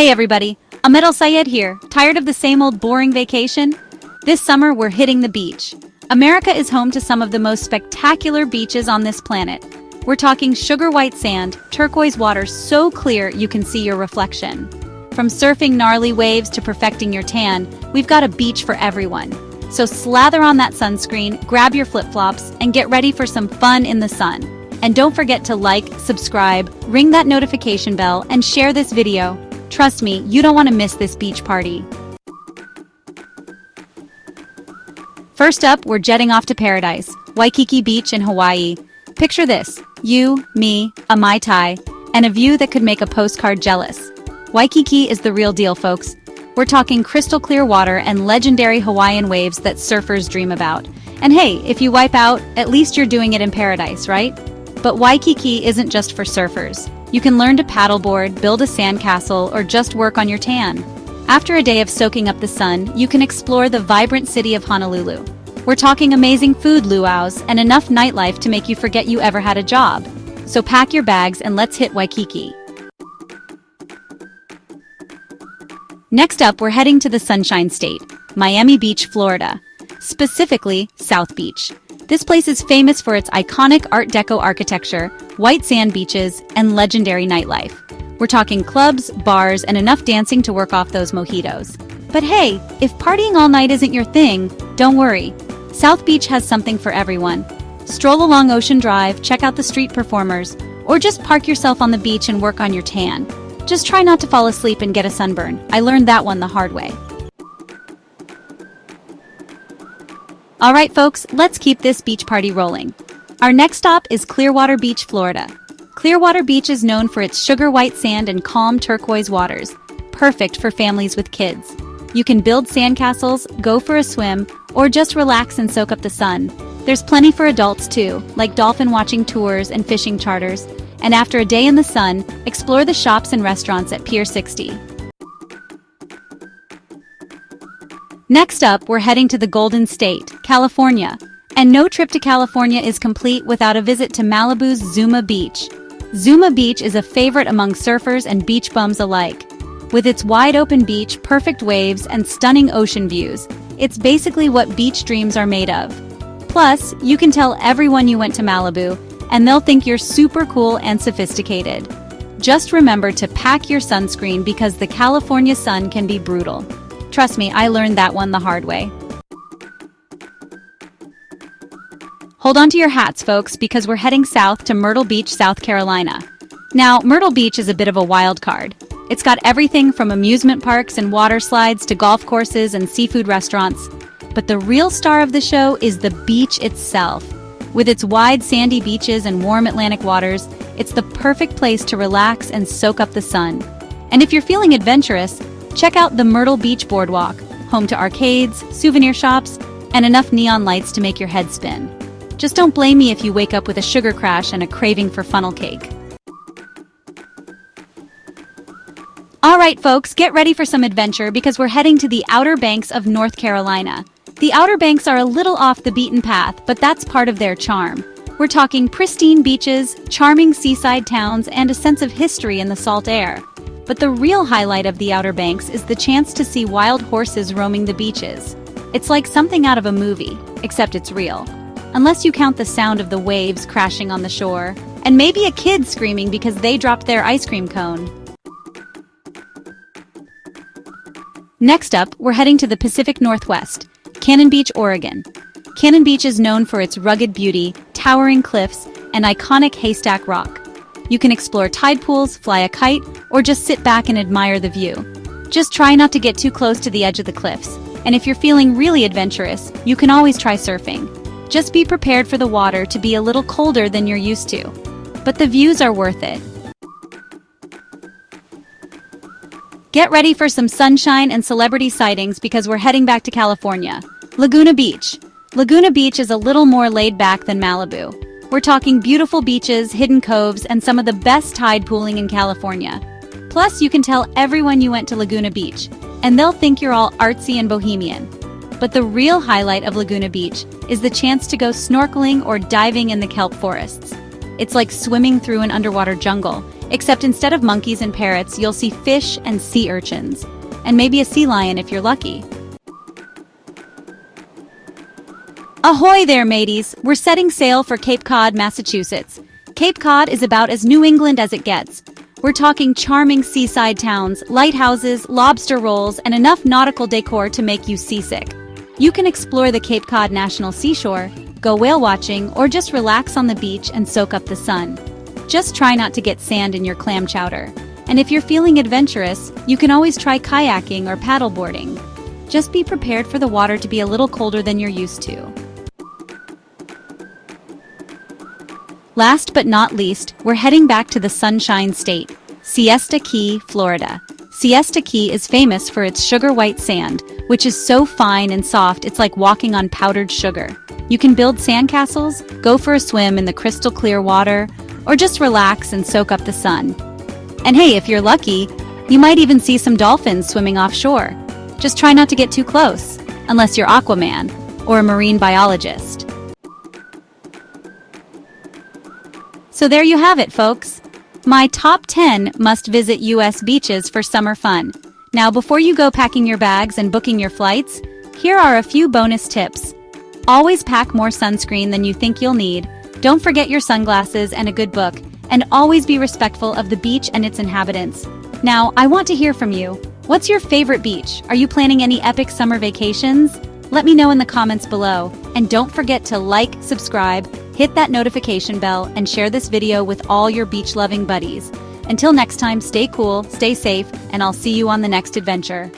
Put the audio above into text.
Hey everybody, Ahmed Al Sayed here. Tired of the same old boring vacation? This summer we're hitting the beach. America is home to some of the most spectacular beaches on this planet. We're talking sugar white sand, turquoise water so clear you can see your reflection. From surfing gnarly waves to perfecting your tan, we've got a beach for everyone. So slather on that sunscreen, grab your flip-flops, and get ready for some fun in the sun. And don't forget to like, subscribe, ring that notification bell, and share this video. Trust me, you don't want to miss this beach party. First up, we're jetting off to paradise, Waikiki Beach in Hawaii. Picture this, you, me, a Mai Tai, and a view that could make a postcard jealous. Waikiki is the real deal, folks. We're talking crystal clear water and legendary Hawaiian waves that surfers dream about. And hey, if you wipe out, at least you're doing it in paradise, right? But Waikiki isn't just for surfers. You can learn to paddleboard, build a sandcastle, or just work on your tan. After a day of soaking up the sun, you can explore the vibrant city of Honolulu. We're talking amazing food luau's and enough nightlife to make you forget you ever had a job. So pack your bags and let's hit Waikiki. Next up, we're heading to the Sunshine State, Miami Beach, Florida. Specifically, South Beach. This place is famous for its iconic Art Deco architecture, white sand beaches, and legendary nightlife. We're talking clubs, bars, and enough dancing to work off those mojitos. But hey, if partying all night isn't your thing, don't worry. South Beach has something for everyone. Stroll along Ocean Drive, check out the street performers, or just park yourself on the beach and work on your tan. Just try not to fall asleep and get a sunburn. I learned that one the hard way. Alright folks, let's keep this beach party rolling. Our next stop is Clearwater Beach, Florida. Clearwater Beach is known for its sugar white sand and calm turquoise waters, perfect for families with kids. You can build sandcastles, go for a swim, or just relax and soak up the sun. There's plenty for adults too, like dolphin watching tours and fishing charters. And after a day in the sun, explore the shops and restaurants at Pier 60. Next up, we're heading to the Golden State, California. And no trip to California is complete without a visit to Malibu's Zuma Beach. Zuma Beach is a favorite among surfers and beach bums alike. With its wide-open beach, perfect waves, and stunning ocean views, it's basically what beach dreams are made of. Plus, you can tell everyone you went to Malibu, and they'll think you're super cool and sophisticated. Just remember to pack your sunscreen because the California sun can be brutal. Trust me, I learned that one the hard way. Hold on to your hats, folks, because we're heading south to Myrtle Beach, South Carolina. Now, Myrtle Beach is a bit of a wild card. It's got everything from amusement parks and water slides to golf courses and seafood restaurants. But the real star of the show is the beach itself. With its wide sandy beaches and warm Atlantic waters, it's the perfect place to relax and soak up the sun. And if you're feeling adventurous, check out the Myrtle Beach Boardwalk, home to arcades, souvenir shops, and enough neon lights to make your head spin. Just don't blame me if you wake up with a sugar crash and a craving for funnel cake. Alright folks, get ready for some adventure because we're heading to the Outer Banks of North Carolina. The Outer Banks are a little off the beaten path, but that's part of their charm. We're talking pristine beaches, charming seaside towns, and a sense of history in the salt air. But the real highlight of the Outer Banks is the chance to see wild horses roaming the beaches. It's like something out of a movie, except it's real. Unless you count the sound of the waves crashing on the shore, and maybe a kid screaming because they dropped their ice cream cone. Next up, we're heading to the Pacific Northwest, Cannon Beach, Oregon. Cannon Beach is known for its rugged beauty, towering cliffs, and iconic haystack rock. You can explore tide pools, fly a kite, or just sit back and admire the view. Just try not to get too close to the edge of the cliffs, and if you're feeling really adventurous, you can always try surfing. Just be prepared for the water to be a little colder than you're used to. But the views are worth it. Get ready for some sunshine and celebrity sightings because we're heading back to California. Laguna Beach. Laguna Beach is a little more laid back than Malibu. We're talking beautiful beaches, hidden coves, and some of the best tide pooling in California. Plus, you can tell everyone you went to Laguna Beach, and they'll think you're all artsy and bohemian. But the real highlight of Laguna Beach is the chance to go snorkeling or diving in the kelp forests. It's like swimming through an underwater jungle, except instead of monkeys and parrots, you'll see fish and sea urchins. And maybe a sea lion if you're lucky. Ahoy there, mateys! We're setting sail for Cape Cod, Massachusetts. Cape Cod is about as New England as it gets. We're talking charming seaside towns, lighthouses, lobster rolls, and enough nautical decor to make you seasick. You can explore the Cape Cod National Seashore, go whale watching, or just relax on the beach and soak up the sun. Just try not to get sand in your clam chowder. And if you're feeling adventurous, you can always try kayaking or paddleboarding. Just be prepared for the water to be a little colder than you're used to. Last but not least, we're heading back to the Sunshine State, Siesta Key, Florida. Siesta Key is famous for its sugar white sand, which is so fine and soft it's like walking on powdered sugar. You can build sandcastles, go for a swim in the crystal clear water, or just relax and soak up the sun. And hey, if you're lucky, you might even see some dolphins swimming offshore. Just try not to get too close, unless you're Aquaman or a marine biologist. So there you have it, folks. My top 10 must-visit U.S. beaches for summer fun. Now, before you go packing your bags and booking your flights, here are a few bonus tips. Always pack more sunscreen than you think you'll need. Don't forget your sunglasses and a good book, and always be respectful of the beach and its inhabitants. Now, I want to hear from you. What's your favorite beach? Are you planning any epic summer vacations? Let me know in the comments below. And don't forget to like, subscribe, hit that notification bell, and share this video with all your beach-loving buddies. Until next time, stay cool, stay safe, and I'll see you on the next adventure.